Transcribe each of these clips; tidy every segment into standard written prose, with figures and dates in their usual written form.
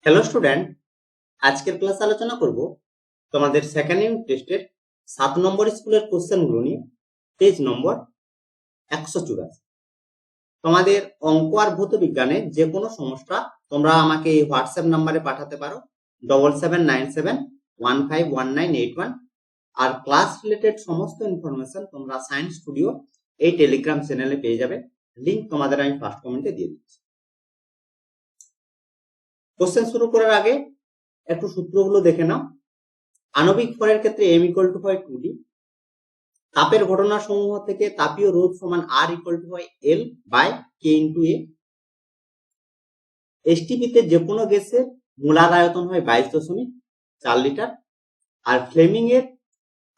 Hello student, আজকের ক্লাসে আলোচনা করব তোমাদের সেকেন্ড ইউনিট টেস্টের 7 নম্বর স্কুলের কোশ্চেনগুলো নিয়ে। পেজ নম্বর 184। তোমাদের অঙ্ক আর ভৌত বিজ্ঞানে যে কোনো সমস্যা তোমরা আমাকে এই হোয়াটসঅ্যাপ নাম্বারে পাঠাতে পারো 7797151981। আর ক্লাস রিলেটেড সমস্ত ইনফরমেশন তোমরা সায়েন্স স্টুডিও এই টেলিগ্রাম চ্যানেলে পেয়ে যাবে। লিংক তোমাদের আমি ফার্স্ট কমেন্টে দিয়ে দিচ্ছি। কোশ্চেন শুরু করার আগে একটু সূত্রগুলো দেখে নাও। আণবিক ভরের ক্ষেত্রে m = হয় 2d। তাপের ঘটনা সমূহ থেকে তাপীয় রোধ সমান R = হয় L/K/A। এসটিপিতে যে কোনো গ্যাসের মোলার আয়তন হয় 22.4 লিটার। আর ফ্লেমিং এর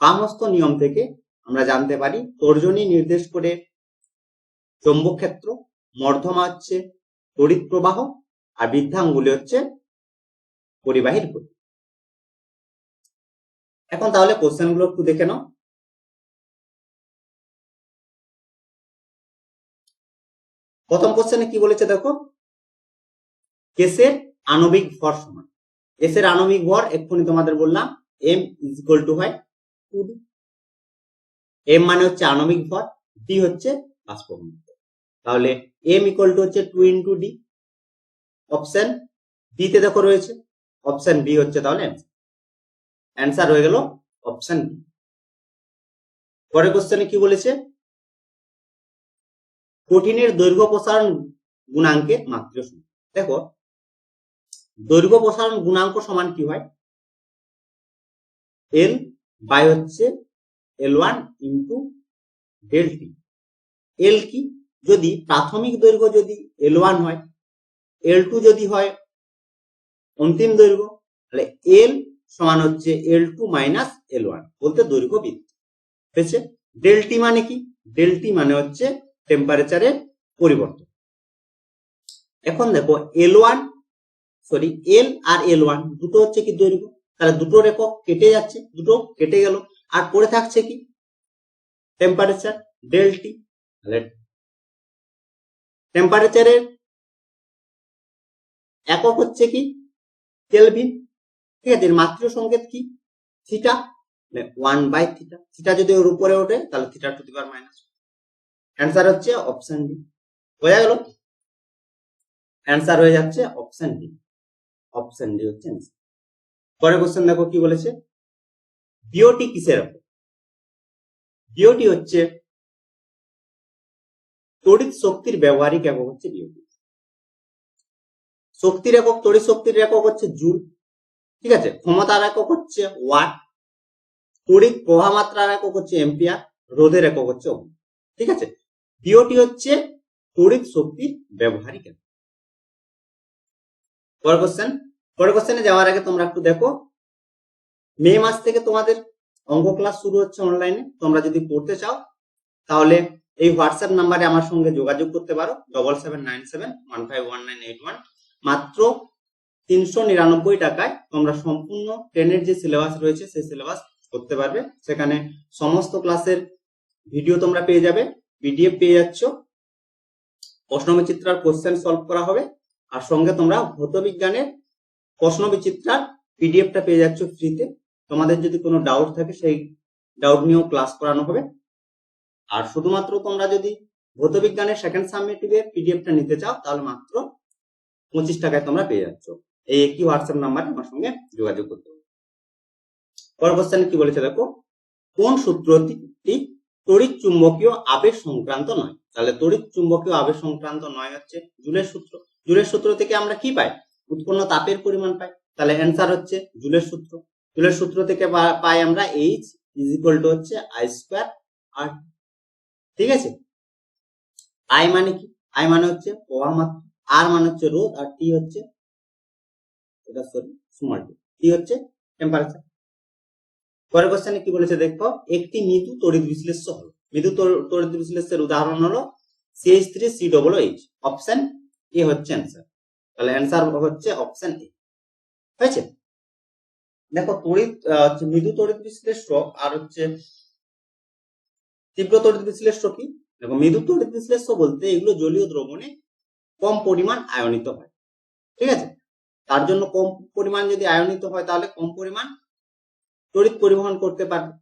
বামহস্ত নিয়ম থেকে আমরা জানতে পারি তর্জনী নির্দেশ করে চৌম্বক ক্ষেত্র, মধ্যমা হচ্ছে তড়িৎ প্রবাহ, আর বৃদ্ধাঙ্গুলি হচ্ছে পরিবাহীর গতি। এখন তাহলে কোশ্চেনগুলো একটু দেখে নাও। প্রথম কোশ্চেনে কি বলেছে দেখো, গ্যাসের আণবিক ভর সমান। গ্যাসের আণবিক ভর এক্ষুনি তোমাদের বললাম m = হয় 2d। m মানে হচ্ছে আণবিক ভর, d হচ্ছে বাষ্প ঘনত্ব। তাহলে m = হচ্ছে 2 × d। অপশন বি তে দেখো রয়েছে, অপশন বি হচ্ছে তাহলে অ্যান্সার হয়ে গেল অপশন বি। পরের কোশ্চেনে কি বলেছে, কঠিনের দৈর্ঘ্য প্রসারণ গুণাঙ্কের মাত্রা সমান। দেখো দৈর্ঘ্য প্রসারণ গুণাঙ্ক সমান কি হয়, L বাই হচ্ছে L1 into del T. L কি, যদি প্রাথমিক দৈর্ঘ্য যদি L1 হয়, L2 যদি হয় অন্তিম দৈর্ঘ্য, তাহলে L সমান হচ্ছে L2 মাইনাস L1 বলতে দৈর্ঘ্য বৃদ্ধি হয়েছে। ডেল টি মানে কি, ডেল টি মানে হচ্ছে টেম্পারেচারের পরিবর্তন। এখন দেখো L1 সরি L আর L1 দুটো হচ্ছে কি দৈর্ঘ্য, তাহলে দুটোর একক কেটে যাচ্ছে, দুটো কেটে গেল, আর পড়ে থাকছে কি টেম্পারেচার ডেল টি। তাহলে টেম্পারেচারের একক হচ্ছে কি কেলভিন, ঠিক আছে। মাত্র সংকেত কি থিটা, 1/θ। থিটা যদি ওর উপরে ওঠে তাহলে theta to the power minus. Answer হচ্ছে অপশন ডি। বোঝা গেল, অ্যান্সার হয়ে যাচ্ছে অপশন ডি। অপশন ডি হচ্ছে অ্যান্সার। পরের কোশ্চেন দেখো কি বলেছে, বিওটি কিসের একক? বিওটি হচ্ছে তড়িৎ শক্তির ব্যবহারিক একক হচ্ছে বিওটি। শক্তির একক, তড়িৎ শক্তির একক হচ্ছে জুল, ঠিক আছে। ক্ষমতার একক হচ্ছে ওয়াট, তড়িৎ প্রবাহ মাত্রার একক হচ্ছে এম্পিয়ার, রোধের একক হচ্ছে ওহম, ঠিক আছে। বিওটি হচ্ছে তড়িৎ শক্তির ব্যবহারিক একক। পরের কোশ্চেনে যাওয়ার আগে তোমরা একটু দেখো, মে মাস থেকে তোমাদের অঙ্ক ক্লাস শুরু হচ্ছে অনলাইনে। তোমরা যদি পড়তে চাও তাহলে এই হোয়াটসঅ্যাপ নাম্বারে আমার সঙ্গে যোগাযোগ করতে পারো 7797151981। মাত্র 399 টাকায় তোমরা সম্পূর্ণ 10-এর যে সিলেবাস রয়েছে সেই সিলেবাস করতে পারবে। সেখানে সমস্ত ক্লাসের ভিডিও তোমরা পেয়ে যাবে, পিডিএফ পেয়ে যাচ্ছ, প্রশ্ন বিচিত্রার কোশ্চেন সলভ করা হবে, আর সঙ্গে তোমরা ভৌত বিজ্ঞানের প্রশ্ন বিচিত্রার পিডিএফটা পেয়ে যাচ্ছ ফ্রিতে। তোমাদের যদি কোনো ডাউট থাকে সেই ডাউট নিয়েও ক্লাস করানো হবে। আর শুধুমাত্র তোমরা যদি ভৌত বিজ্ঞানের সেকেন্ড সাবমিটিভের পিডিএফটা নিতে চাও তাহলে মাত্র 25 টাকায় তোমরা পেয়ে যাচ্ছ। এই একই হোয়াটসঅ্যাপ নাম্বারে আমার সঙ্গে যোগাযোগ করতে হবে। পরের কোশ্চেনে কি বলেছে দেখো, কোন সূত্রটি তড়িৎ চুম্বকীয় আবেশ সংক্রান্ত নয়? তাহলে তড়িৎ চুম্বকীয় আবেশ সংক্রান্ত নয় হচ্ছে জুলের সূত্র। জুলের সূত্র থেকে আমরা কি পাই, উৎপন্ন তাপের পরিমাণ পাই। তাহলে অ্যান্সার হচ্ছে জুলের সূত্র। জুলের সূত্র থেকে পাই আমরা H = হচ্ছে I² আর, ঠিক আছে। I মানে কি, I মানে হচ্ছে প্রবাহ মাত্রা, R মানে হচ্ছে রোধ, আর T হচ্ছে এটা সরি স্মল t হচ্ছে টেম্পারেচার। পরের কোশ্চেনে কি বলেছে দেখো, একটি মৃদু তড়িৎ বিশ্লেষ্য হলো। মৃদু তড়িৎ বিশ্লেষ্যের উদাহরণ হলো CH3COOH। অপশন এ হচ্ছে অ্যান্সার। তাহলে অ্যান্সার হচ্ছে অপশন এ হয়েছে। দেখো তড়িৎ মৃদু তড়িৎ বিশ্লেষ্য আর হচ্ছে তীব্র তড়িৎ বিশ্লেষ্য কি, দেখো মৃদু তড়িৎ বিশ্লেষ্য বলতে এগুলো জলীয় দ্রবণে কম পরিমাণ আয়নিত হয়, ঠিক আছে। তার জন্য কম পরিমাণ যদি আয়নিত হয় তাহলে কম পরিমাণ তড়িৎ পরিবহন করতে পারবে।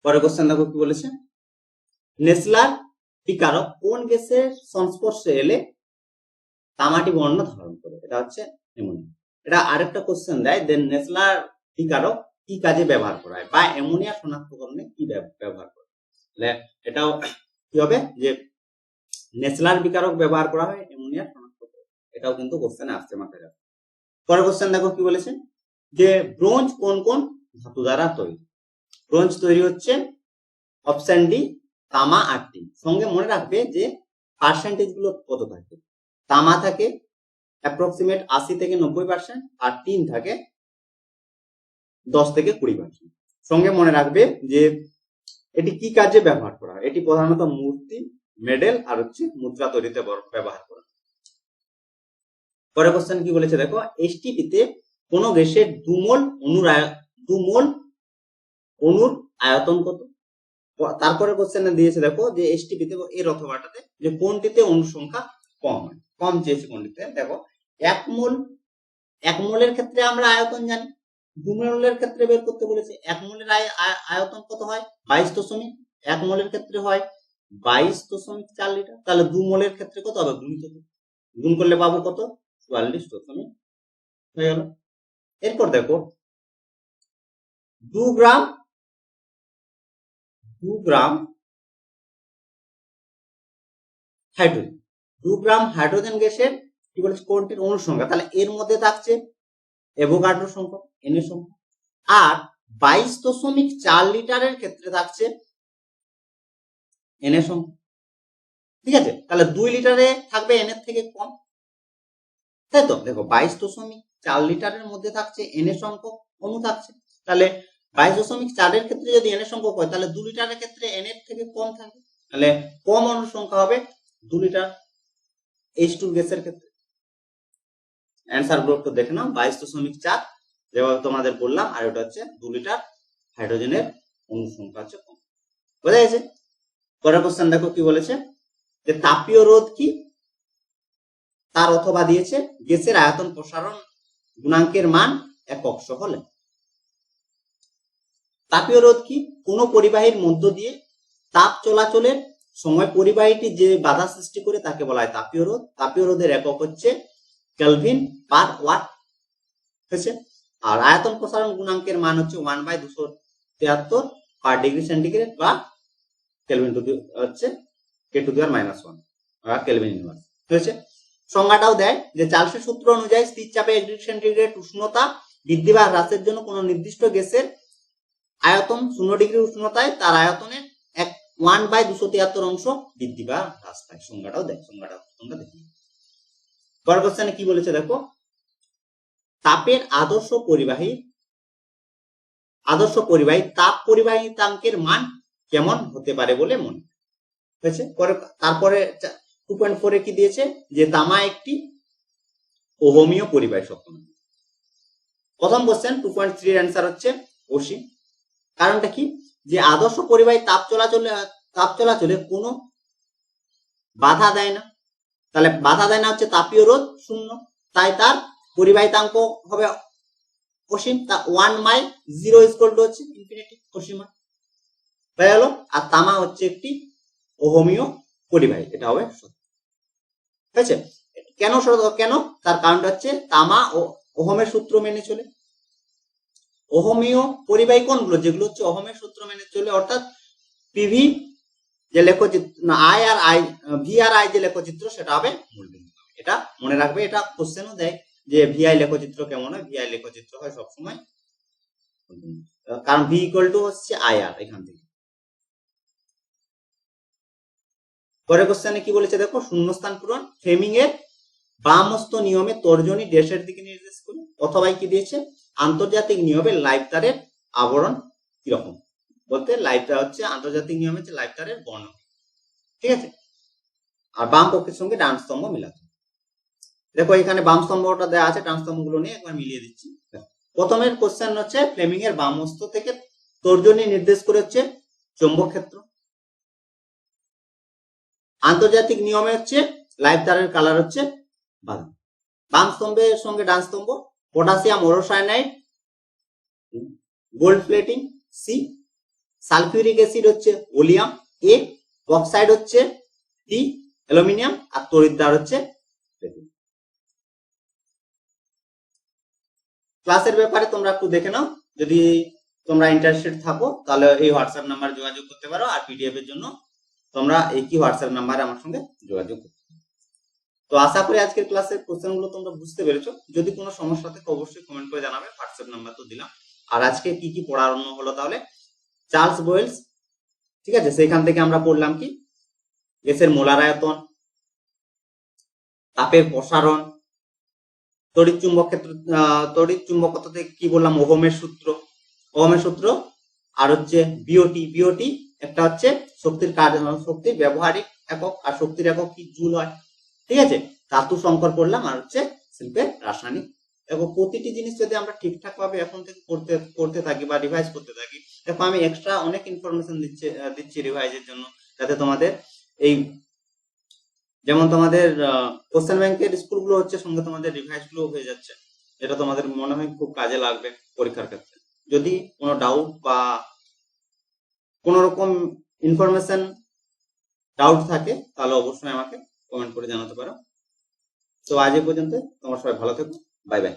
পরের কোশ্চেন দেখো কি বলেছে, নেসলার বিকারক কোন গ্যাসের সংস্পর্শে এলে তামাটি বর্ণ ধারণ করে? এটা হচ্ছে অ্যামোনিয়া। এটা আরেকটা কোশ্চেন দেয়, দেন নেসলার বিকারক কি কাজে ব্যবহার করা হয় বা অ্যামোনিয়া শনাক্তকরণে কি ব্যবহার করে? তাহলে এটাও কি হবে যে নেসলার বিকারক ব্যবহার করা হয় অ্যামোনিয়া শনাক্তকরণ। এটাও কিন্তু কোশ্চেনে আসছে, মাথায় রাখো। পরের কোশ্চেন দেখো কি বলেছে, যে ব্রোঞ্জ কোন কোন ধাতু দ্বারা তৈরি? ব্রোঞ্জ তৈরি হচ্ছে অপশন ডি তামা আর টিন। সঙ্গে মনে রাখবে যে পার্সেন্টেজ গুলো কত থাকে। তামা থাকে অ্যাপ্রক্সিমেট 80 থেকে 90% আর টিন থাকে 10 থেকে 20%। সঙ্গে মনে রাখবে যে এটি কি কাজে ব্যবহার করা হয়? এটি প্রধানত মূর্তি, মেডেল আর হচ্ছে মুদ্রা তৈরিতে ব্যবহার করা হয়। পরের কোশ্চেন কি বলেছে দেখো, এসটিপিতে কোন গ্যাসের 2 মোল অণুর আয়তন কত? তারপরে কোশ্চেনে দিয়েছে দেখো যে এসটিপিতে এর অথবাটাতে যে কোনটিতে অণুর সংখ্যা কম হয়, কম চেয়েছে কোনটিতে। দেখো 1 মোলের ক্ষেত্রে আমরা আয়তন জানি, 2 মোলের ক্ষেত্রে বের করতে বলেছে। 1 মোলের আয়তন কত হয়? 22.1 মোলের ক্ষেত্রে হয় 22.4 লিটার। তাহলে 2 মোলের ক্ষেত্রে কত হবে? গুণ করলে পাবো কত? 44. হয়ে গেল। এরপর দেখো 2 গ্রাম হাইড্রোজেন, 2 গ্রাম হাইড্রোজেন গ্যাসের কি বলেছে কোনটির অণু সংখ্যা? তাহলে এর মধ্যে থাকছে অ্যাভোগাড্রো সংখ্যা, এন এর সংখ্যা। আর 22.4 লিটারের ক্ষেত্রে থাকছে এন এর সংখ্যা। ঠিক আছে, তাহলে 2 লিটারে থাকবে এন এর থেকে কম, তাই তো? দেখো 22.4 লিটারের মধ্যে থাকছে এন এর সংখ্যক অণু থাকছে। তাহলে 22.4 এর ক্ষেত্রে যদি এন এর সংখ্যক হয় তাহলে 2 লিটারের ক্ষেত্রে এন এর থেকে কম থাকবে। তাহলে কম অণুর সংখ্যা হবে 2 লিটার H2 গ্যাসের ক্ষেত্রে। অ্যান্সার গুলো একটু দেখে নাও, 22.4 যেভাবে তোমাদের বললাম, আর ওটা হচ্ছে 2 লিটার হাইড্রোজেনের অণুর সংখ্যা হচ্ছে কম। বোঝা গেছে? পরের কোশ্চেন দেখো কি বলেছে, যে তাপীয় রোধ কি? তার অথবা দিয়েছে গ্যাসের আয়তন প্রসারণ গুণাঙ্কের মান একক সহ লেখ। তাপীয় রোধ কি? কোন পরিবাহীর মধ্য দিয়ে তাপ চলাচলের সময় পরিবাহীটি যে বাধা সৃষ্টি করে তাকে বলা হয় তাপীয় রোধ। তাপীয় রোধের একক হচ্ছে কেলভিন পার ওয়াট হয়েছে। আর আয়তন প্রসারণ গুণাঙ্কের মান হচ্ছে 1/273 পার ডিগ্রি সেন্টিগ্রেড বা কেলভিন টু হচ্ছে K⁻⁻1 বা কেলভিন ইনভার্স হয়েছে। সংজ্ঞাটাও দেয় যে চার্লসের সূত্র অনুযায়ী স্থির চাপে 1 ডিগ্রি সেন্টিগ্রেড উষ্ণতা বৃদ্ধি বা হ্রাসের জন্য কোন নির্দিষ্ট গ্যাসের আয়তন 0 ডিগ্রি উষ্ণতায় তার আয়তনের 1/273 অংশ বৃদ্ধি বা হ্রাস পায়। সংজ্ঞাটাও দেয়, সংজ্ঞাটাও তোমরা দেখে নিও। পরের কোশ্চেনে কি বলেছে দেখো, তাপের আদর্শ পরিবাহী তাপ পরিবাহিতাঙ্কের মান কেমন হতে পারে বলে মনে হয়েছে। তারপরে 2.4 এ কি দিয়েছে, যে তামা একটি ওহমীয় পরিবাহী শক্ত। প্রথম কোশ্চেন 2.3 এর অ্যান্সার হচ্ছে অসীম। কারণটা কি? যে আদর্শ পরিবাহী তাপ চলাচলে কোনো বাধা দেয় না। তাহলে বাধা দেয় না হচ্ছে তাপীয় রোধ 0, তাই তার পরিবাহিতাঙ্ক হবে অসীম। তা 1/0 হচ্ছে ইনফিনিটি, অসীম হয়ে গেল। আর তামা হচ্ছে একটি ওহমীয় পরিবাহী, এটা হবে সত্য হয়েছে। কেন? তার কারণটা হচ্ছে তামা ও ওহমের সূত্র মেনে চলে। ওহমীয় পরিবাহী কোনগুলো? যেগুলো হচ্ছে ওহমের সূত্র মেনে চলে, অর্থাৎ পিভি যে লেখচিত্র I R I, V R I যে লেখচিত্র সেটা হবে মূলবিন্দু। এটা মনে রাখবে, এটা কোশ্চেনও দেয় যে ভিআই লেখচিত্র কেমন হয়। ভিআই লেখচিত্র হয় সবসময়, কারণ ভি ইকুয়াল টু হচ্ছে আই আর এখান থেকে। পরের কোশ্চেনে কি বলেছে দেখো, শূন্যস্থান পূরণ। ফ্লেমিং এর বামহস্ত নিয়মে তর্জনী ড্যাশের দিকে নির্দেশ করে, অথবা কি দিয়েছে আন্তর্জাতিক নিয়মে লাইভ তারের আবরণ কিরকম? বলতে লাইভ তার হচ্ছে আন্তর্জাতিক নিয়মে যে লাইভ তারের বর্ণ, ঠিক আছে। আর বাম পক্ষের সঙ্গে ডান স্তম্ভ মিলাতে। দেখো এখানে বাম স্তম্ভটা দেওয়া আছে, ডান স্তম্ভগুলো নিয়ে একবার মিলিয়ে দিচ্ছি। প্রথমের কোশ্চেন হচ্ছে ফ্লেমিং এর বামহস্ত থেকে তর্জনী নির্দেশ করে হচ্ছে চৌম্বক ক্ষেত্র। আন্তর্জাতিক নিয়মে হচ্ছে লাইভ তারের কালার হচ্ছে বাদামি। বাম স্তম্ভের সঙ্গে ডান স্তম্ভ, potassium aurocyanide, gold plating C, sulphuric acid হচ্ছে ওলিয়াম এ, অক্সাইড হচ্ছে ডি, অ্যালুমিনিয়াম, আর তড়িৎদ্বার হচ্ছে ক্লাসের ব্যাপারে তোমরা একটু দেখে নাও। যদি তোমরা ইন্টারেস্টেড থাকো তাহলে এই হোয়াটসঅ্যাপ নাম্বার যোগাযোগ করতে পারো, আর পিডিএফ এর জন্য তোমরা এই কি হোয়াটসঅ্যাপ নাম্বারে আমার সঙ্গে যোগাযোগ করতে পারো। তো আশা করি আজকের ক্লাসের কোশ্চেনগুলো তোমরা বুঝতে পেরেছো। যদি কোনো সমস্যা থাকে অবশ্যই কমেন্ট করে জানাবে, হোয়াটসঅ্যাপ নাম্বার তো দিলাম। আর আজকে কি কি পড়ানো হলো তাহলে, চার্লস বয়েলস, ঠিক আছে, সেখান থেকে আমরা পড়লাম কি গ্যাসের মোলার আয়তন, তাপের প্রসারণ, তড়িৎ চুম্বক ক্ষেত্র, তড়িৎ চুম্বকত্ব থেকে কি বললাম, ওহমের সূত্র, আর হচ্ছে বিওটি, বিওটি একটা হচ্ছে শক্তির কাজ, শক্তির ব্যবহারিক একক, আর শক্তির একক কি জুল হয়, ঠিক আছে। ধাতু সংকর করলাম, আর হচ্ছে শিল্পের রাসায়নিক একক। প্রতিটি জিনিস যদি আমরা ঠিকঠাক ভাবে এখন থেকে করতে থাকি বা রিভাইজ করতে থাকি, দেখো আমি এক্সট্রা অনেক ইনফরমেশন দিচ্ছি রিভাইজের জন্য, যাতে তোমাদের এই যেমন তোমাদের কোশ্চেন ব্যাংকের স্কুলগুলো হচ্ছে, সঙ্গে তোমাদের রিভাইজ গুলো হয়ে যাচ্ছে, এটা তোমাদের মনে হয় খুব কাজে লাগবে পরীক্ষার ক্ষেত্রে। যদি কোনো ডাউট বা কোনো রকম ইনফরমেশন ডাউট থাকে তাহলে অবশ্যই আমাকে কমেন্ট করে জানাতে পারো। তো আজ এই পর্যন্ত, তোমরা সবাই ভালো থেকো, বাই বাই।